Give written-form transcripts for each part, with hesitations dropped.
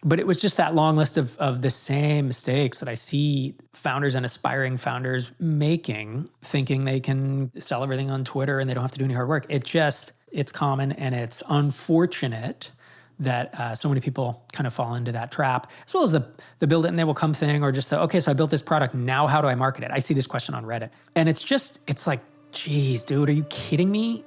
But it was just that long list of the same mistakes that I see founders and aspiring founders making, thinking they can sell everything on Twitter and they don't have to do any hard work. It's common, and it's unfortunate that so many people kind of fall into that trap, as well as the build it and they will come thing, or just okay, so I built this product, now how do I market it? I see this question on Reddit. And it's like, geez, dude, are you kidding me?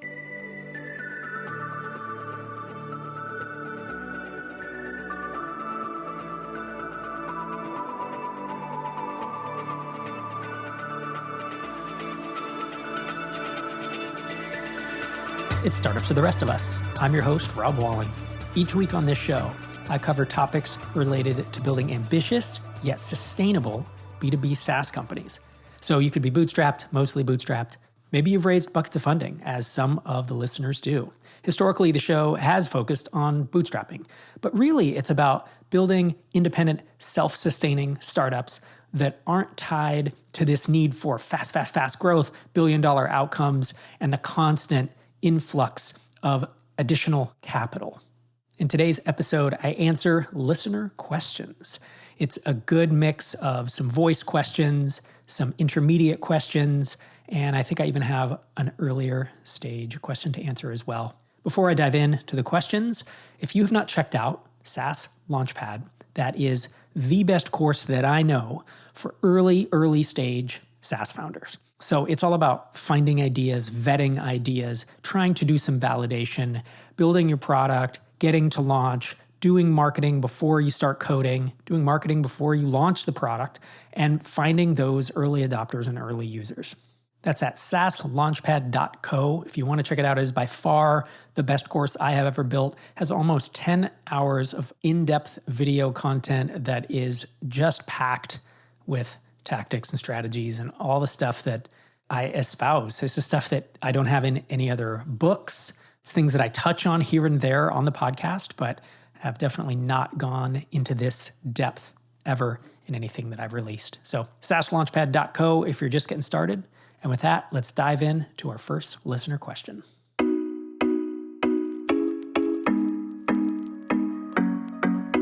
It's Startups for the Rest of Us. I'm your host, Rob Walling. Each week on this show, I cover topics related to building ambitious yet sustainable B2B SaaS companies. So you could be bootstrapped, mostly bootstrapped. Maybe you've raised buckets of funding, as some of the listeners do. Historically, the show has focused on bootstrapping, but really it's about building independent, self-sustaining startups that aren't tied to this need for fast growth, billion-dollar outcomes, and the constant influx of additional capital. In today's episode, I answer listener questions. It's a good mix of some voice questions, some intermediate questions, and I think I even have an earlier stage question to answer as well. Before I dive into the questions, if you have not checked out SaaS Launchpad, that is the best course that I know for early stage SaaS founders. So it's all about finding ideas, vetting ideas, trying to do some validation, building your product, getting to launch, doing marketing before you start coding, doing marketing before you launch the product, and finding those early adopters and early users. That's at saaslaunchpad.co. If you want to check it out, it is by far the best course I have ever built. It has almost 10 hours of in-depth video content that is just packed with tactics and strategies and all the stuff that I espouse. This is stuff that I don't have in any other books. It's things that I touch on here and there on the podcast, but have definitely not gone into this depth ever in anything that I've released. So saaslaunchpad.co if you're just getting started. And with that, let's dive in to our first listener question.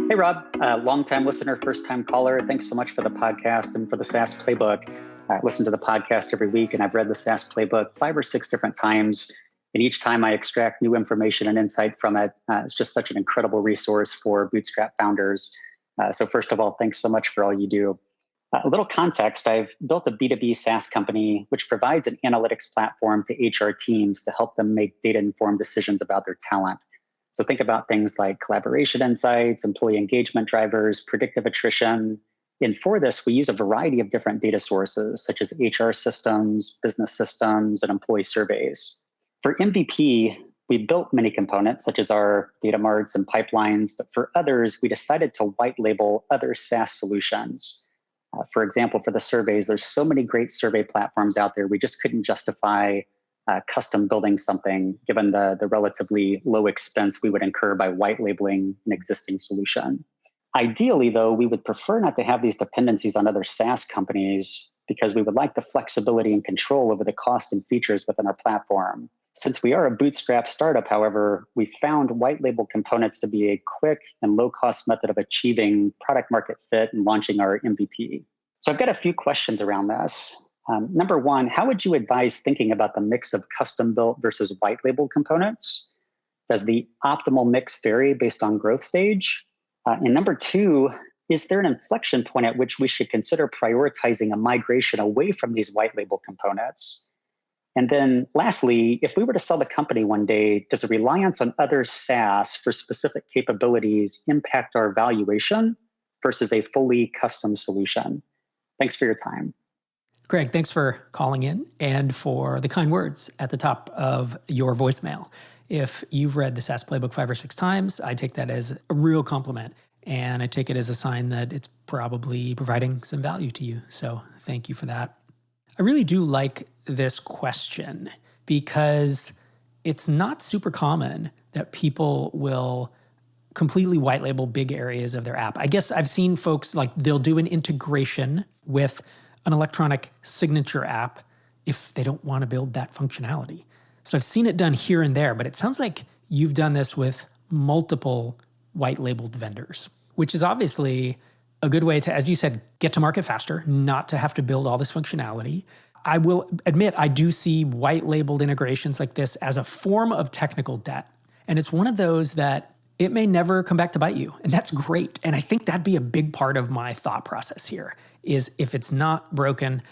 Hey, Rob, longtime listener, first-time caller. Thanks so much for the podcast and for the SaaS Playbook. I listen to the podcast every week, and I've read the SaaS Playbook 5 or 6 different times. And each time I extract new information and insight from it. It's just such an incredible resource for bootstrap founders. So first of all, thanks so much for all you do. A little context, I've built a B2B SaaS company, which provides an analytics platform to HR teams to help them make data-informed decisions about their talent. So think about things like collaboration insights, employee engagement drivers, predictive attrition. And for this, we use a variety of different data sources, such as HR systems, business systems, and employee surveys. For MVP, we built many components, such as our data marts and pipelines, but for others, we decided to white label other SaaS solutions. For example, for the surveys, there's so many great survey platforms out there, we just couldn't justify custom building something, given the relatively low expense we would incur by white labeling an existing solution. Ideally, though, we would prefer not to have these dependencies on other SaaS companies because we would like the flexibility and control over the cost and features within our platform. Since we are a bootstrap startup, however, we found white label components to be a quick and low-cost method of achieving product market fit and launching our MVP. So I've got a few questions around this. Number one, how would you advise thinking about the mix of custom-built versus white label components? Does the optimal mix vary based on growth stage? And number two, is there an inflection point at which we should consider prioritizing a migration away from these white label components? And then lastly, if we were to sell the company one day, does a reliance on other SaaS for specific capabilities impact our valuation versus a fully custom solution? Thanks for your time. Greg, thanks for calling in and for the kind words at the top of your voicemail. If you've read the SaaS Playbook 5 or 6 times, I take that as a real compliment. And I take it as a sign that it's probably providing some value to you. So thank you for that. I really do like this question because it's not super common that people will completely white label big areas of their app. I guess I've seen folks like they'll do an integration with an electronic signature app if they don't want to build that functionality. So I've seen it done here and there, but it sounds like you've done this with multiple white labeled vendors. which is obviously a good way to, as you said, get to market faster, not to have to build all this functionality. I will admit, I do see white labeled integrations like this as a form of technical debt. And it's one of those that it may never come back to bite you. And that's great. And I think that'd be a big part of my thought process here is if it's not broken,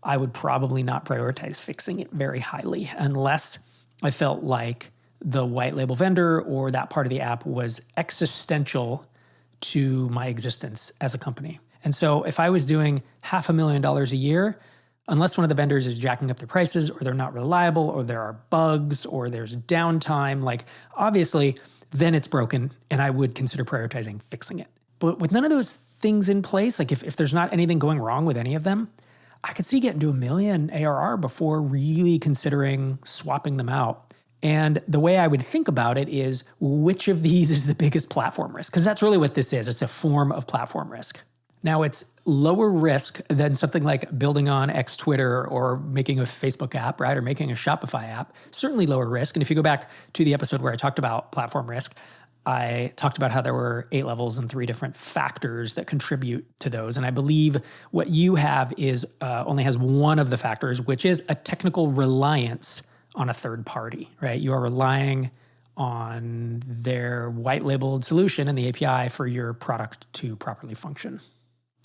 I would probably not prioritize fixing it very highly unless I felt like the white label vendor or that part of the app was existential to my existence as a company. And so if I was doing $500,000 a year, unless one of the vendors is jacking up their prices or they're not reliable or there are bugs or there's downtime, like obviously then it's broken and I would consider prioritizing fixing it. But with none of those things in place, like if there's not anything going wrong with any of them, I could see getting to $1 million ARR before really considering swapping them out. And the way I would think about it is which of these is the biggest platform risk? Because that's really what this is. It's a form of platform risk. Now, it's lower risk than something like building on X Twitter or making a Facebook app, right? Or making a Shopify app. Certainly lower risk. And if you go back to the episode where I talked about platform risk, I talked about how there were 8 levels and 3 different factors that contribute to those. And I believe what you have is only has one of the factors, which is a technical reliance on a third party, right? You are relying on their white labeled solution and the API for your product to properly function.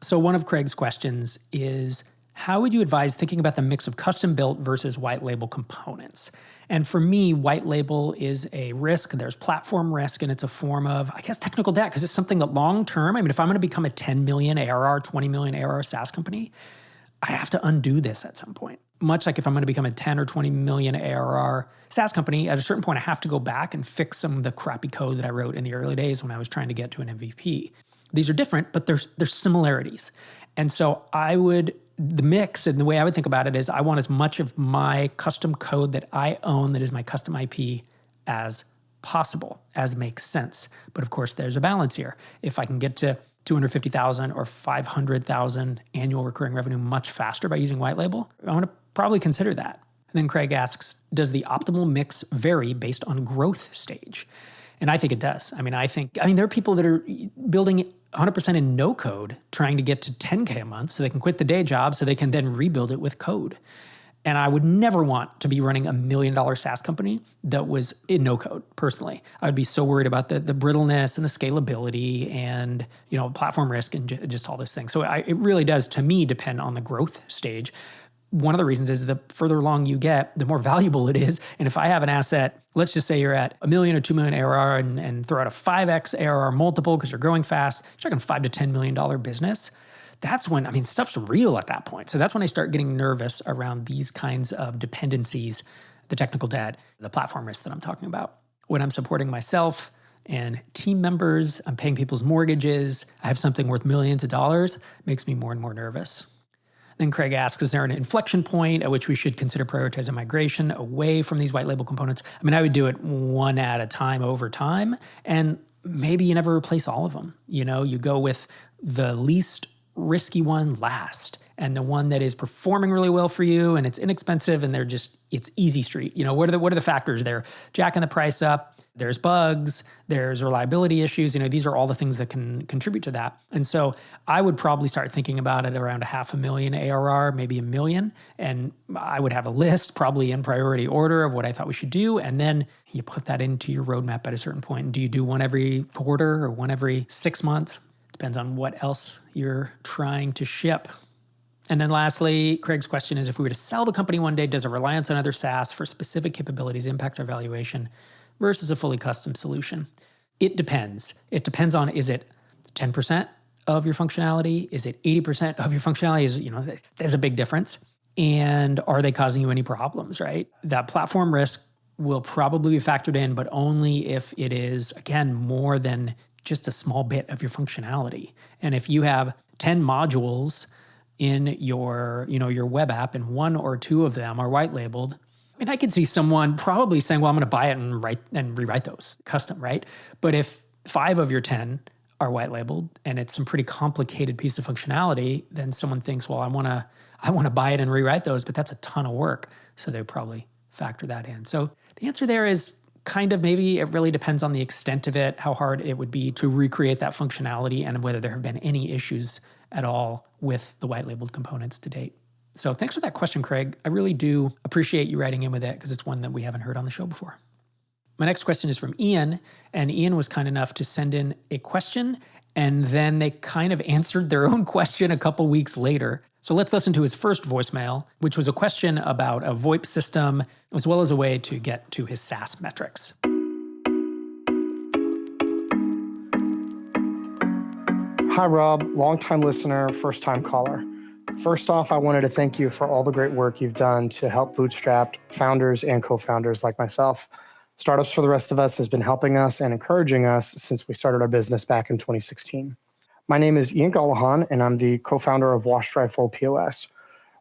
So one of Craig's questions is, how would you advise thinking about the mix of custom built versus white label components? And for me, white label is a risk. There's platform risk, and it's a form of, I guess, technical debt, because it's something that long term, I mean, if I'm going to become a 10 million ARR, 20 million ARR SaaS company, I have to undo this at some point. Much like if I'm going to become a 10 or 20 million ARR SaaS company, at a certain point, I have to go back and fix some of the crappy code that I wrote in the early days when I was trying to get to an MVP. These are different, but there's similarities. And so the mix and the way I would think about it is I want as much of my custom code that I own that is my custom IP as possible, as makes sense. But of course, there's a balance here. If I can get to 250,000 or 500,000 annual recurring revenue much faster by using white label, I want to probably consider that. And then Craig asks, does the optimal mix vary based on growth stage? And I think it does. I mean, there are people that are building 100% in no code, trying to get to 10K a month so they can quit the day job so they can then rebuild it with code. And I would never want to be running $1 million SaaS company that was in no code, personally. I would be so worried about the brittleness and the scalability and, platform risk and just all this thing. So it really does, to me, depend on the growth stage. One of the reasons is the further along you get, the more valuable it is. And if I have an asset, let's just say you're at $1 million or $2 million ARR and throw out a 5x ARR multiple because you're growing fast, you're talking $5 to $10 million business. That's when, stuff's real at that point. So that's when I start getting nervous around these kinds of dependencies, the technical debt, the platform risk that I'm talking about. When I'm supporting myself and team members, I'm paying people's mortgages, I have something worth millions of dollars, it makes me more and more nervous. Then Craig asks, is there an inflection point at which we should consider prioritizing migration away from these white label components? I would do it one at a time over time, and maybe you never replace all of them. You go with the least risky one last, and the one that is performing really well for you, and it's inexpensive, and it's easy street. What are the factors there? Jacking the price up. There's bugs, there's reliability issues. These are all the things that can contribute to that. And so I would probably start thinking about it around $500,000 ARR, maybe $1 million. And I would have a list probably in priority order of what I thought we should do. And then you put that into your roadmap at a certain point. Do you do one every quarter or one every 6 months? Depends on what else you're trying to ship. And then lastly, Craig's question is, if we were to sell the company one day, does a reliance on other SaaS for specific capabilities impact our valuation versus a fully custom solution? It depends. It depends on, is it 10% of your functionality? Is it 80% of your functionality? There's a big difference. And are they causing you any problems, right? That platform risk will probably be factored in, but only if it is, again, more than just a small bit of your functionality. And if you have 10 modules in your web app and 1 or 2 of them are white labeled, I could see someone probably saying, well, I'm going to buy it and rewrite those custom, right? But if 5 of your 10 are white labeled and it's some pretty complicated piece of functionality, then someone thinks, well, I want to buy it and rewrite those, but that's a ton of work. So they would probably factor that in. So the answer there is kind of maybe it really depends on the extent of it, how hard it would be to recreate that functionality, and whether there have been any issues at all with the white labeled components to date. So thanks for that question, Craig. I really do appreciate you writing in with it because it's one that we haven't heard on the show before. My next question is from Ian, and Ian was kind enough to send in a question, and then they kind of answered their own question a couple weeks later. So let's listen to his first voicemail, which was a question about a VoIP system, as well as a way to get to his SaaS metrics. Hi, Rob, longtime listener, first-time caller. First off, I wanted to thank you for all the great work you've done to help bootstrapped founders and co-founders like myself. Startups for the Rest of Us has been helping us and encouraging us since we started our business back in 2016. My name is Ian Gallahan, and I'm the co-founder of Wash Dry Fold POS.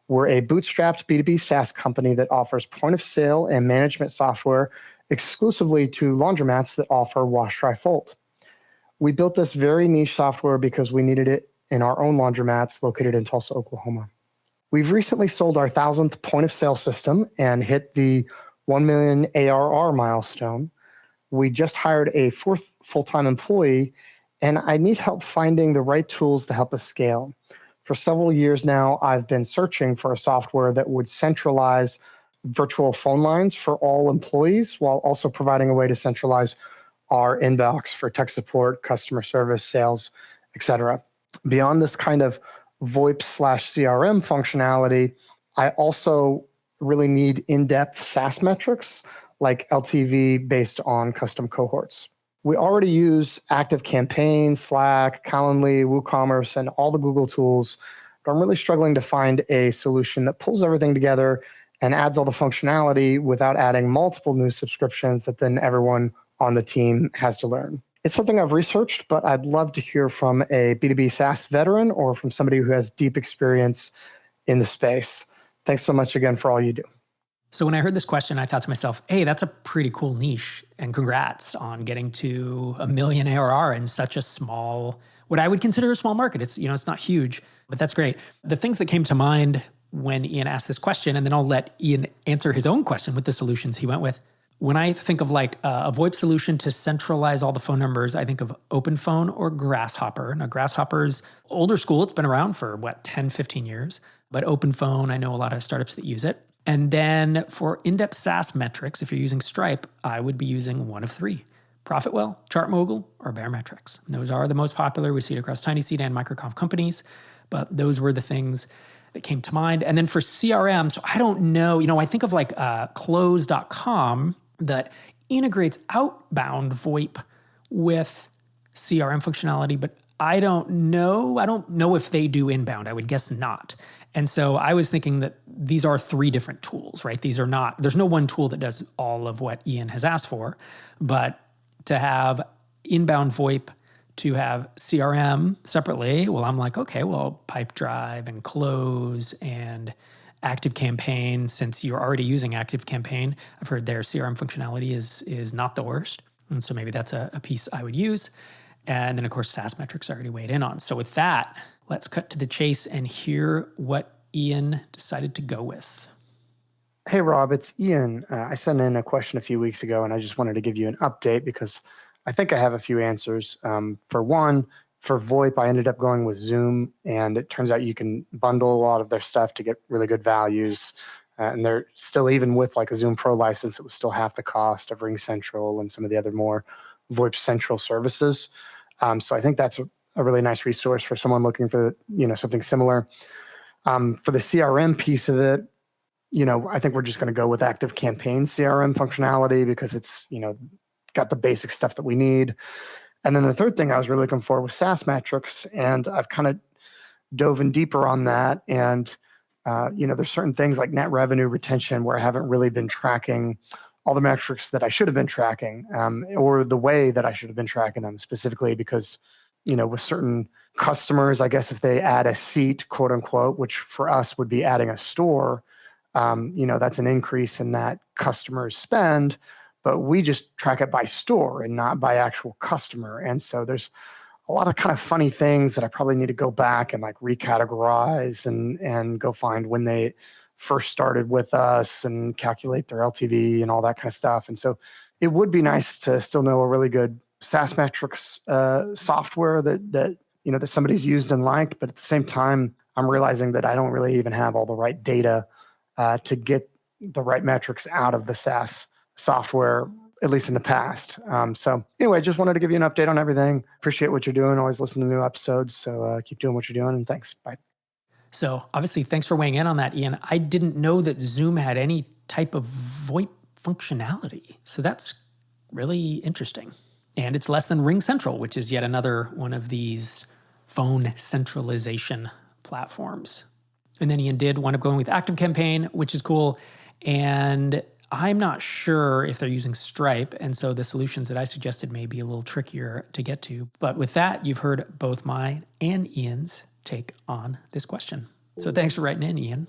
We're a bootstrapped B2B SaaS company that offers point-of-sale and management software exclusively to laundromats that offer Wash Dry Fold. We built this very niche software because we needed it in our own laundromats located in Tulsa, Oklahoma. We've recently sold our 1,000th point-of-sale system and hit the 1 million ARR milestone. We just hired a 4th full-time employee, and I need help finding the right tools to help us scale. For several years now, I've been searching for a software that would centralize virtual phone lines for all employees while also providing a way to centralize our inbox for tech support, customer service, sales, etc. Beyond this kind of VoIP/CRM functionality, I also really need in-depth SaaS metrics like LTV based on custom cohorts. We already use ActiveCampaign, Slack, Calendly, WooCommerce, and all the Google tools, but I'm really struggling to find a solution that pulls everything together and adds all the functionality without adding multiple new subscriptions that then everyone on the team has to learn. It's something I've researched, but I'd love to hear from a B2B SaaS veteran or from somebody who has deep experience in the space. Thanks so much again for all you do. So when I heard this question, I thought to myself, hey, that's a pretty cool niche, and congrats on getting to 1 million ARR in such a small, what I would consider a small market. It's not huge, but that's great. The things that came to mind when Ian asked this question, and then I'll let Ian answer his own question with the solutions he went with. When I think of like a VoIP solution to centralize all the phone numbers, I think of OpenPhone or Grasshopper. Now, Grasshopper's older school. It's been around for 10, 15 years. But OpenPhone, I know a lot of startups that use it. And then for in-depth SaaS metrics, if you're using Stripe, I would be using one of 3. Profitwell, ChartMogul, or Baremetrics. And those are the most popular. We see it across TinySeed and Microconf companies. But those were the things that came to mind. And then for CRM, so I don't know, I think of like close.com that integrates outbound VoIP with CRM functionality, but I don't know if they do inbound. I would guess not. And so I was thinking that these are 3 different tools, right? There's no one tool that does all of what Ian has asked for, but to have inbound VoIP, to have CRM separately, well, I'm like, okay, well, Pipedrive and Close and ActiveCampaign, since you're already using ActiveCampaign, I've heard their CRM functionality is not the worst. And so maybe that's a piece I would use. And then, of course, SaaS metrics I already weighed in on. So with that, let's cut to the chase and hear what Ian decided to go with. Hey, Rob, it's Ian. I sent in a question a few weeks ago, and I just wanted to give you an update because I think I have a few answers. For one, for VoIP, I ended up going with Zoom, and it turns out you can bundle a lot of their stuff to get really good values. And they're still, even with like a Zoom Pro license, it was still half the cost of RingCentral and some of the other more VoIP Central services. So I think that's a really nice resource for someone looking for something similar. For the CRM piece of it, I think we're just going to go with ActiveCampaign CRM functionality because it's got the basic stuff that we need. And then the third thing I was really looking for was SaaS metrics, and I've kind of dove in deeper on that. And there's certain things like net revenue retention where I haven't really been tracking all the metrics that I should have been tracking, or the way that I should have been tracking them, specifically because with certain customers, I guess if they add a seat, quote unquote, which for us would be adding a store, that's an increase in that customer's spend, but we just track it by store and not by actual customer. And so there's a lot of kind of funny things that I probably need to go back and like recategorize and go find when they first started with us and calculate their LTV and all that kind of stuff. And so it would be nice to still know a really good SaaS metrics software that somebody's used and liked. But at the same time, I'm realizing that I don't really even have all the right data to get the right metrics out of the SaaS software, at least in the past. So anyway, just wanted to give you an update on everything. Appreciate what you're doing. Always listen to new episodes. So keep doing what you're doing, and thanks. Bye. So obviously, thanks for weighing in on that, Ian. I didn't know that Zoom had any type of VoIP functionality. So that's really interesting. And it's less than Ring Central, which is yet another one of these phone centralization platforms. And then Ian did wind up going with ActiveCampaign, which is cool. And I'm not sure if they're using Stripe. And so the solutions that I suggested may be a little trickier to get to. But with that, you've heard both mine and Ian's take on this question. So thanks for writing in, Ian.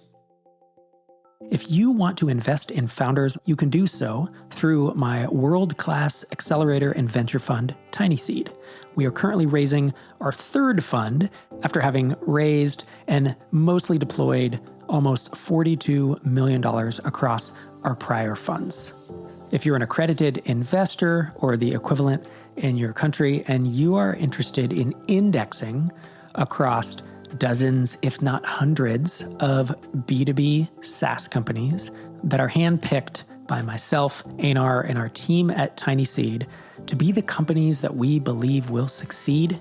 If you want to invest in founders, you can do so through my world-class accelerator and venture fund, TinySeed. We are currently raising our third fund after having raised and mostly deployed almost $42 million across our prior funds. If you're an accredited investor or the equivalent in your country and you are interested in indexing across dozens, if not hundreds, of B2B SaaS companies that are handpicked by myself, Einar, and our team at TinySeed to be the companies that we believe will succeed,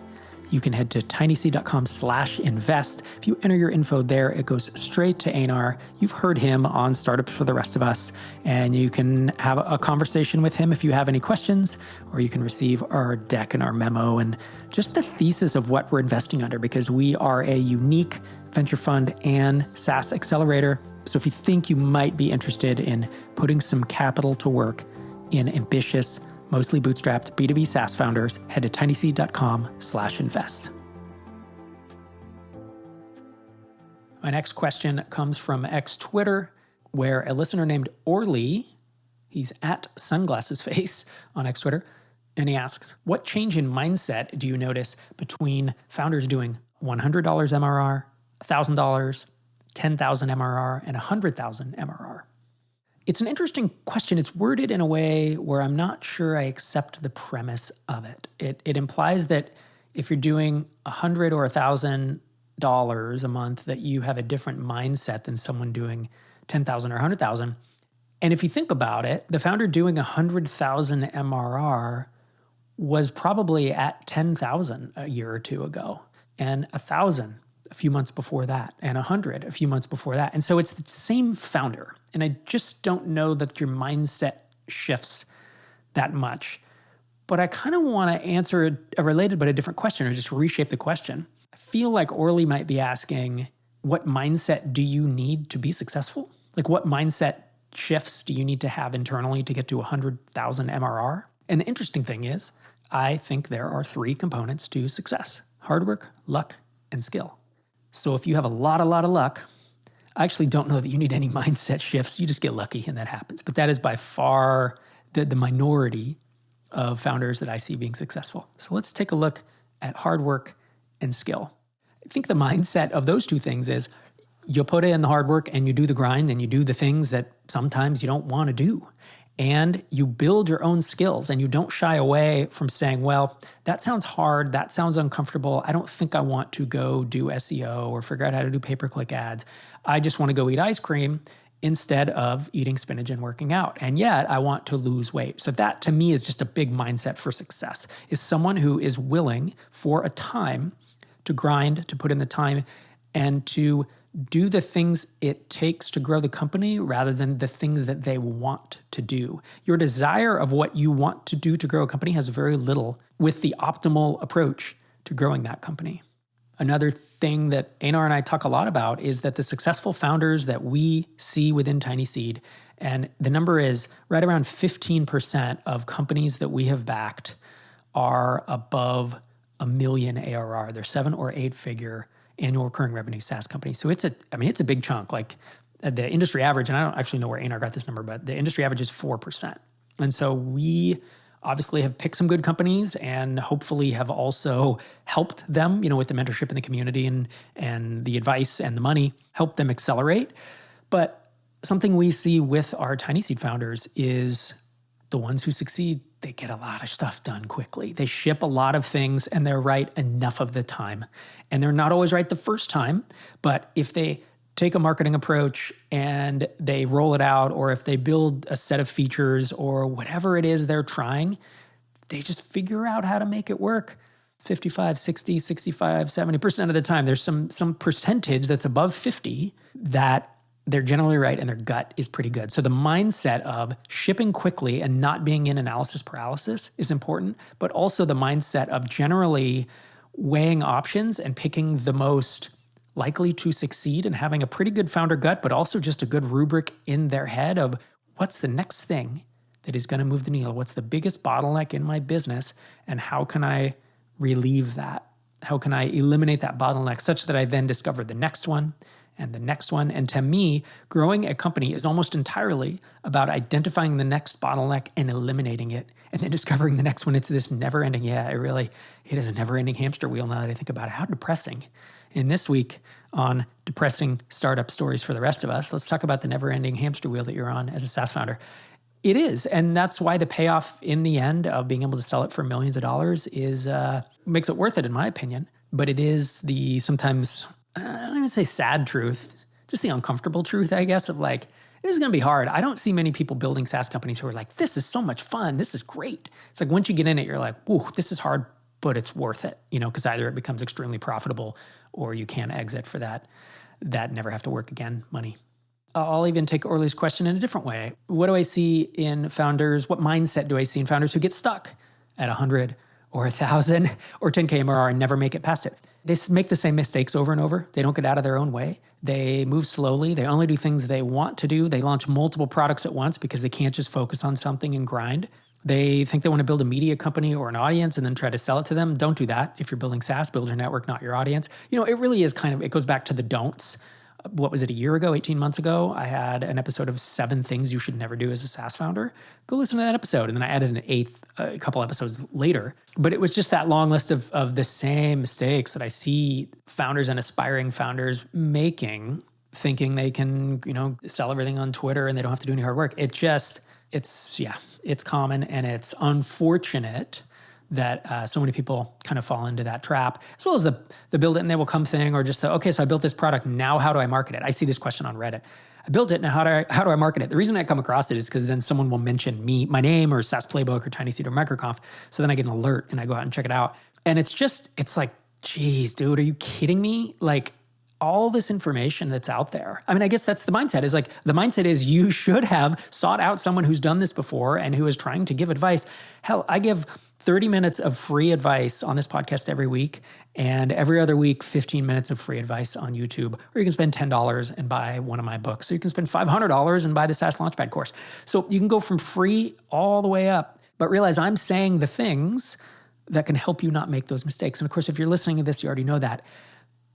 you can head to tinyseed.com/invest. If you enter your info there, it goes straight to Einar. You've heard him on Startups for the Rest of Us, and you can have a conversation with him if you have any questions, or you can receive our deck and our memo and just the thesis of what we're investing under, because we are a unique venture fund and SaaS accelerator. So if you think you might be interested in putting some capital to work in ambitious, mostly bootstrapped B2B SaaS founders, head to tinyseed.com/invest. My next question comes from X-Twitter, where a listener named Orly, he's at Sunglasses Face on X-Twitter, and he asks, what change in mindset do you notice between founders doing $100 MRR, $1,000, $10,000 MRR, and $100,000 MRR? It's an interesting question. It's worded in a way where I'm not sure I accept the premise of it. It implies that if you're doing $100 or $1,000 a month, that you have a different mindset than someone doing $10,000 or $100,000. And if you think about it, the founder doing $100,000 MRR was probably at $10,000 a year or two ago, and $1,000 a few months before that, and $100 a few months before that. And so it's the same founder. And I just don't know that your mindset shifts that much. But I kind of want to answer a related but a different question, or just reshape the question. I feel like Orly might be asking, what mindset do you need to be successful? Like, what mindset shifts do you need to have internally to get to 100,000 MRR? And the interesting thing is, I think there are 3 components to success: hard work, luck, and skill. So if you have a lot of luck, I actually don't know that you need any mindset shifts. You just get lucky and that happens. But that is by far the minority of founders that I see being successful. So let's take a look at hard work and skill. I think the mindset of those 2 things is you put in the hard work and you do the grind and you do the things that sometimes you don't want to do. And you build your own skills, and you don't shy away from saying, well, that sounds hard, that sounds uncomfortable. I don't think I want to go do SEO or figure out how to do pay-per-click ads. I just want to go eat ice cream instead of eating spinach and working out. And yet I want to lose weight. So that to me is just a big mindset for success, is someone who is willing for a time to grind, to put in the time, and to do the things it takes to grow the company rather than the things that they want to do. Your desire of what you want to do to grow a company has very little with the optimal approach to growing that company. Another thing that Einar and I talk a lot about is that the successful founders that we see within TinySeed, and the number is right around 15% of companies that we have backed are above $1 million ARR. They're 7 or 8 figure annual recurring revenue SaaS company. So it's a big chunk. Like the industry average, and I don't actually know where Einar got this number, but the industry average is 4%. And so we obviously have picked some good companies and hopefully have also helped them, with the mentorship in the community and the advice and the money, help them accelerate. But something we see with our TinySeed founders is The ones who succeed, they get a lot of stuff done quickly. They ship a lot of things and they're right enough of the time. And they're not always right the first time, but if they take a marketing approach and they roll it out, or if they build a set of features or whatever it is they're trying, they just figure out how to make it work. 55, 60, 65, 70% of the time. There's some percentage that's above 50 that they're generally right and their gut is pretty good. So the mindset of shipping quickly and not being in analysis paralysis is important, but also the mindset of generally weighing options and picking the most likely to succeed and having a pretty good founder gut, but also just a good rubric in their head of what's the next thing that is going to move the needle? What's the biggest bottleneck in my business? And how can I relieve that? How can I eliminate that bottleneck such that I then discover the next one and the next one? And to me, growing a company is almost entirely about identifying the next bottleneck and eliminating it, and then discovering the next one. It's this never-ending, it is a never-ending hamster wheel now that I think about it. How depressing. And this week on Depressing Startup Stories for the Rest of Us, let's talk about the never-ending hamster wheel that you're on as a SaaS founder. It is, and that's why the payoff in the end of being able to sell it for millions of dollars is makes it worth it, in my opinion. But it is the sometimes, I don't even say sad truth, just the uncomfortable truth, I guess, of like, this is going to be hard. I don't see many people building SaaS companies who are like, this is so much fun. This is great. It's like once you get in it, you're like, whoa, this is hard, but it's worth it, because either it becomes extremely profitable or you can exit for that never have to work again money. I'll even take Orly's question in a different way. What do I see in founders? What mindset do I see in founders who get stuck at 100 or 1,000 or 10K MRR and never make it past it? They make the same mistakes over and over. They don't get out of their own way. They move slowly. They only do things they want to do. They launch multiple products at once because they can't just focus on something and grind. They think they want to build a media company or an audience and then try to sell it to them. Don't do that. If you're building SaaS, build your network, not your audience. It really is it goes back to the don'ts. What was it, a year ago, 18 months ago? I had an episode of 7 things you should never do as a SaaS founder. Go listen to that episode. And then I added an 8th a couple episodes later. But it was just that long list of the same mistakes that I see founders and aspiring founders making, thinking they can, sell everything on Twitter and they don't have to do any hard work. It's common, and it's unfortunate that so many people kind of fall into that trap, as well as the build it and they will come thing, or just so I built this product, now how do I market it? I see this question on Reddit. I built it, now how do I market it? The reason I come across it is because then someone will mention my name or SaaS Playbook or Tiny Seed or MicroConf, so then I get an alert and I go out and check it out. And it's like, geez, dude, are you kidding me? Like, all this information that's out there. I mean, I guess that's the mindset. The mindset is you should have sought out someone who's done this before and who is trying to give advice. Hell, I give 30 minutes of free advice on this podcast every week, and every other week, 15 minutes of free advice on YouTube. Or you can spend $10 and buy one of my books. So you can spend $500 and buy the SaaS Launchpad course. So you can go from free all the way up, but realize I'm saying the things that can help you not make those mistakes. And of course, if you're listening to this, you already know that.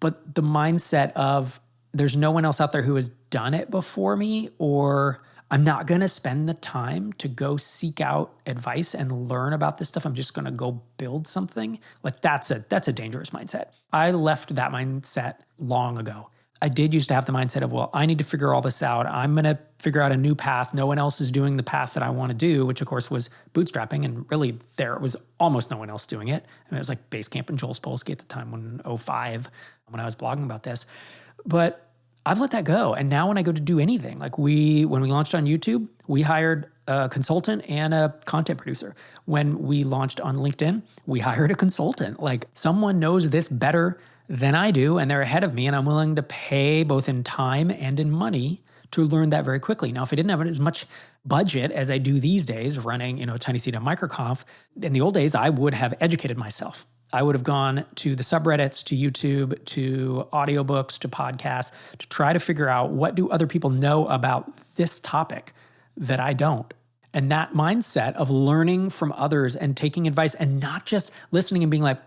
But the mindset of there's no one else out there who has done it before me, or I'm not going to spend the time to go seek out advice and learn about this stuff. I'm just going to go build something. Like that's a dangerous mindset. I left that mindset long ago. I did used to have the mindset of, well, I need to figure all this out. I'm going to figure out a new path. No one else is doing the path that I want to do, which of course was bootstrapping. And really there was almost no one else doing it. I mean, it was like Basecamp and Joel Spolsky at the time in 2005 when I was blogging about this. But I've let that go. And now when I go to do anything, like when we launched on YouTube, we hired a consultant and a content producer. When we launched on LinkedIn, we hired a consultant. Like someone knows this better than I do, and they're ahead of me, and I'm willing to pay both in time and in money to learn that very quickly. Now, if I didn't have as much budget as I do these days running, Tiny Seed and MicroConf, in the old days, I would have educated myself. I would have gone to the subreddits, to YouTube, to audiobooks, to podcasts, to try to figure out what do other people know about this topic that I don't. And that mindset of learning from others and taking advice and not just listening and being like,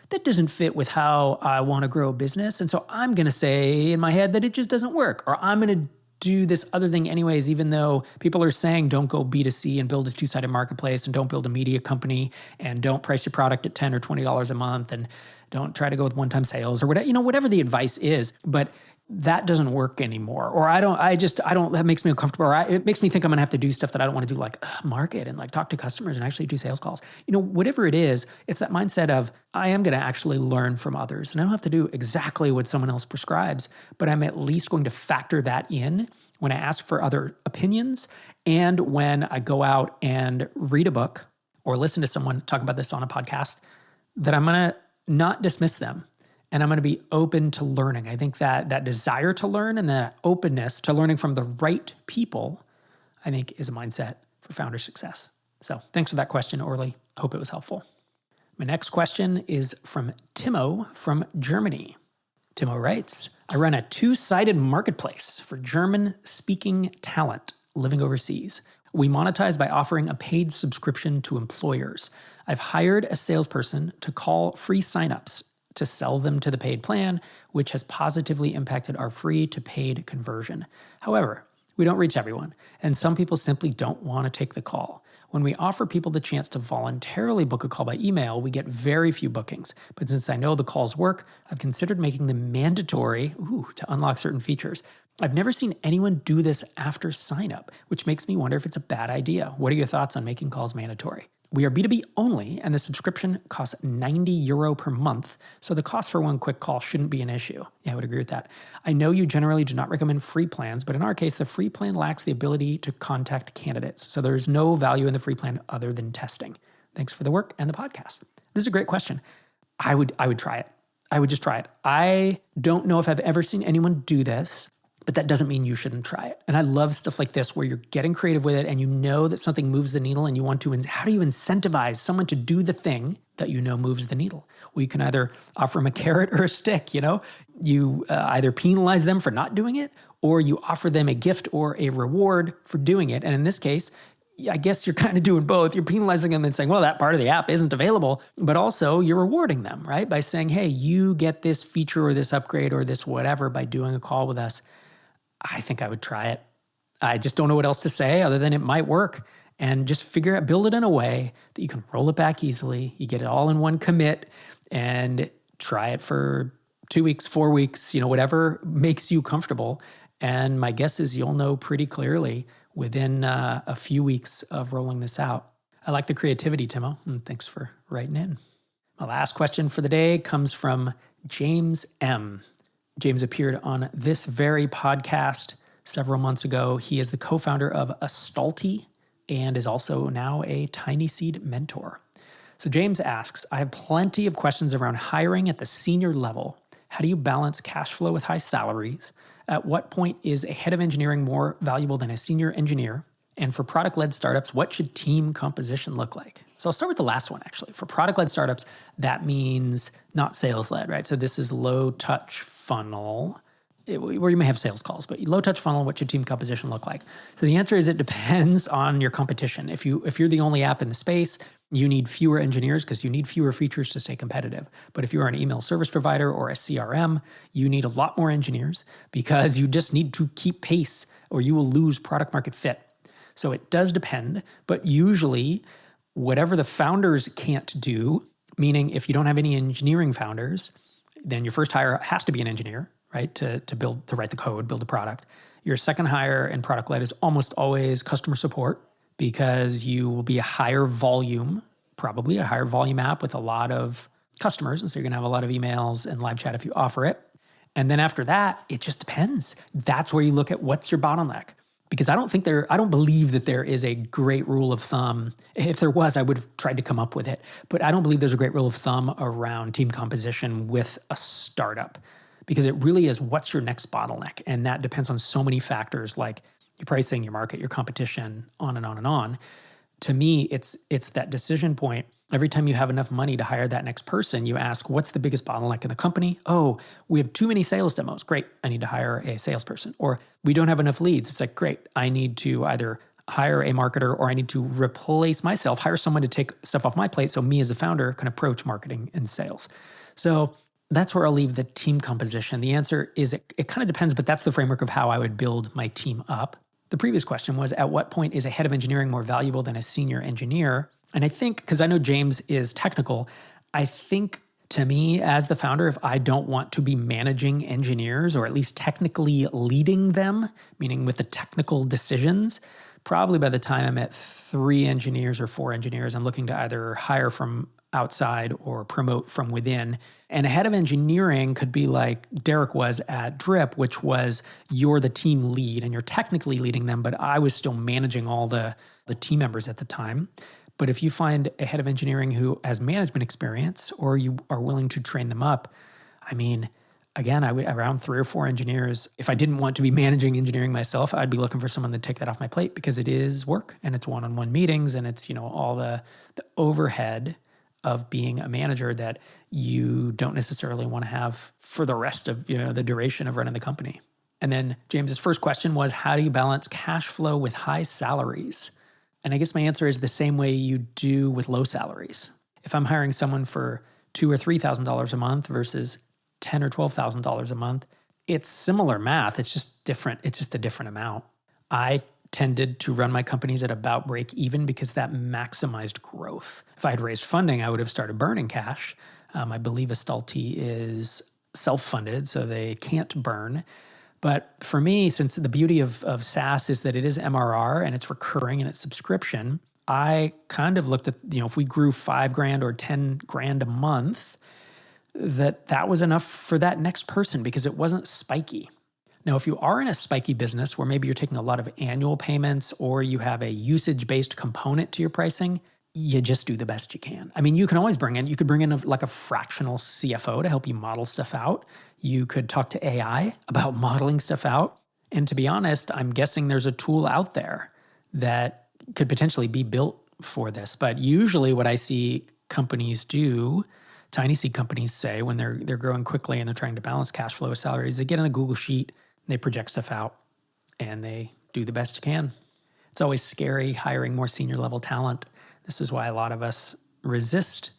that doesn't fit with how I want to grow a business. And so I'm going to say in my head that it just doesn't work, or I'm going to do this other thing anyways, even though people are saying don't go B2C and build a two-sided marketplace and don't build a media company and don't price your product at $10 or $20 a month and Don't try to go with one-time sales or whatever, whatever the advice is. But that doesn't work anymore. Or that makes me uncomfortable. Or it makes me think I'm going to have to do stuff that I don't want to do, like market and like talk to customers and actually do sales calls. Whatever it is, it's that mindset of I am going to actually learn from others. And I don't have to do exactly what someone else prescribes, but I'm at least going to factor that in when I ask for other opinions and when I go out and read a book or listen to someone talk about this on a podcast, that I'm going to not dismiss them. And I'm going to be open to learning. I think that desire to learn and that openness to learning from the right people, I think, is a mindset for founder success. So thanks for that question, Orly. Hope it was helpful. My next question is from Timo from Germany. Timo writes, I run a two-sided marketplace for German-speaking talent living overseas. We monetize by offering a paid subscription to employers. I've hired a salesperson to call free signups to sell them to the paid plan, which has positively impacted our free to paid conversion. However, we don't reach everyone, and some people simply don't want to take the call. When we offer people the chance to voluntarily book a call by email, we get very few bookings. But since I know the calls work, I've considered making them mandatory to unlock certain features. I've never seen anyone do this after sign up, which makes me wonder if it's a bad idea. What are your thoughts on making calls mandatory? We are B2B only, and the subscription costs €90 per month, so the cost for one quick call shouldn't be an issue. Yeah, I would agree with that. I know you generally do not recommend free plans, but in our case, the free plan lacks the ability to contact candidates, so there's no value in the free plan other than testing. Thanks for the work and the podcast. This is a great question. I would try it. I would just try it. I don't know if I've ever seen anyone do this, but that doesn't mean you shouldn't try it. And I love stuff like this where you're getting creative with it and you know that something moves the needle and you want to, how do you incentivize someone to do the thing that you know moves the needle? Well, you can either offer them a carrot or a stick, You either penalize them for not doing it or you offer them a gift or a reward for doing it. And in this case, I guess you're kind of doing both. You're penalizing them and saying, well, that part of the app isn't available, but also you're rewarding them, right? By saying, hey, you get this feature or this upgrade or this whatever by doing a call with us. I think I would try it. I just don't know what else to say other than it might work. And just build it in a way that you can roll it back easily. You get it all in one commit and try it for 2 weeks, 4 weeks, whatever makes you comfortable. And my guess is you'll know pretty clearly within a few weeks of rolling this out. I like the creativity, Timo, and thanks for writing in. My last question for the day comes from James M. James appeared on this very podcast several months ago. He is the co-founder of Astalti and is also now a Tiny Seed mentor. So James asks, I have plenty of questions around hiring at the senior level. How do you balance cash flow with high salaries? At what point is a head of engineering more valuable than a senior engineer? And for product-led startups, what should team composition look like? So I'll start with the last one, actually. For product-led startups, that means not sales-led, right? So this is low-touch funnel, where you may have sales calls, but low-touch funnel, what should team composition look like? So the answer is it depends on your competition. If you're the only app in the space, you need fewer engineers because you need fewer features to stay competitive. But if you're an email service provider or a CRM, you need a lot more engineers because you just need to keep pace or you will lose product market fit. So it does depend, but usually whatever the founders can't do, meaning if you don't have any engineering founders, then your first hire has to be an engineer, right? To write the code, build a product. Your second hire in product-led is almost always customer support because you will be a higher volume, probably a higher volume app with a lot of customers. And so you're going to have a lot of emails and live chat if you offer it. And then after that, it just depends. That's where you look at what's your bottleneck. Because I don't believe that there is a great rule of thumb. If there was, I would have tried to come up with it. But I don't believe there's a great rule of thumb around team composition with a startup. Because it really is what's your next bottleneck. And that depends on so many factors like your pricing, your market, your competition, on and on and on. To me, it's that decision point. Every time you have enough money to hire that next person, you ask, what's the biggest bottleneck in the company? Oh, we have too many sales demos. Great, I need to hire a salesperson. Or we don't have enough leads. It's like, great, I need to either hire a marketer or I need to replace myself, hire someone to take stuff off my plate so me as a founder can approach marketing and sales. So that's where I'll leave the team composition. The answer is it kind of depends, but that's the framework of how I would build my team up. The previous question was, at what point is a head of engineering more valuable than a senior engineer? And I think, because I know James is technical, I think To me, as the founder, if I don't want to be managing engineers or at least technically leading them, meaning with the technical decisions, probably by the time I'm at 3 engineers or 4 engineers, I'm looking to either hire from outside or promote from within. And a head of engineering could be like Derek was at Drip, which was you're the team lead and you're technically leading them, but I was still managing all the team members at the time. But if you find a head of engineering who has management experience or you are willing to train them up, I mean, again, I would around 3 or 4 engineers. If I didn't want to be managing engineering myself, I'd be looking for someone to take that off my plate because it is work and it's one-on-one meetings and it's, all the overhead of being a manager that you don't necessarily want to have for the rest of, the duration of running the company. And then James's first question was, how do you balance cash flow with high salaries? And I guess my answer is the same way you do with low salaries. If I'm hiring someone for $2,000 or $3,000 a month versus $10,000 or $12,000 a month, it's similar math. It's just different. It's just a different amount. I tended to run my companies at about break even because that maximized growth. If I had raised funding, I would have started burning cash. I believe Astalti is self-funded, so they can't burn. But for me, since the beauty of SaaS is that it is MRR and it's recurring and it's subscription, I kind of looked at, if we grew $5,000 or $10,000 a month, that was enough for that next person because it wasn't spiky. Now, if you are in a spiky business where maybe you're taking a lot of annual payments or you have a usage-based component to your pricing, you just do the best you can. I mean, you could bring in a fractional CFO to help you model stuff out. You could talk to AI about modeling stuff out. And to be honest, I'm guessing there's a tool out there that could potentially be built for this. But usually what I see companies do, tiny seed companies say when they're growing quickly and they're trying to balance cash flow with salaries, they get in a Google Sheet, they project stuff out, and they do the best you can. It's always scary hiring more senior level talent. This is why a lot of us resist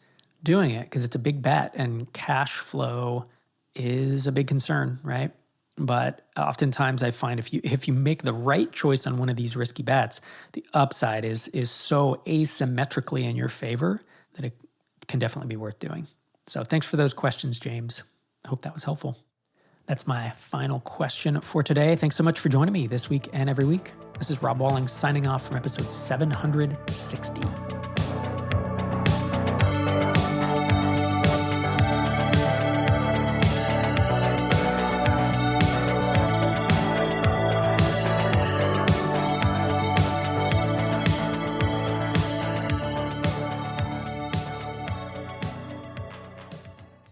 doing it because it's a big bet and cash flow is a big concern, right? But oftentimes I find if you make the right choice on one of these risky bets, the upside is so asymmetrically in your favor that it can definitely be worth doing. So thanks for those questions, James. I hope that was helpful. That's my final question for today. Thanks so much for joining me this week and every week. This is Rob Walling signing off from episode 760.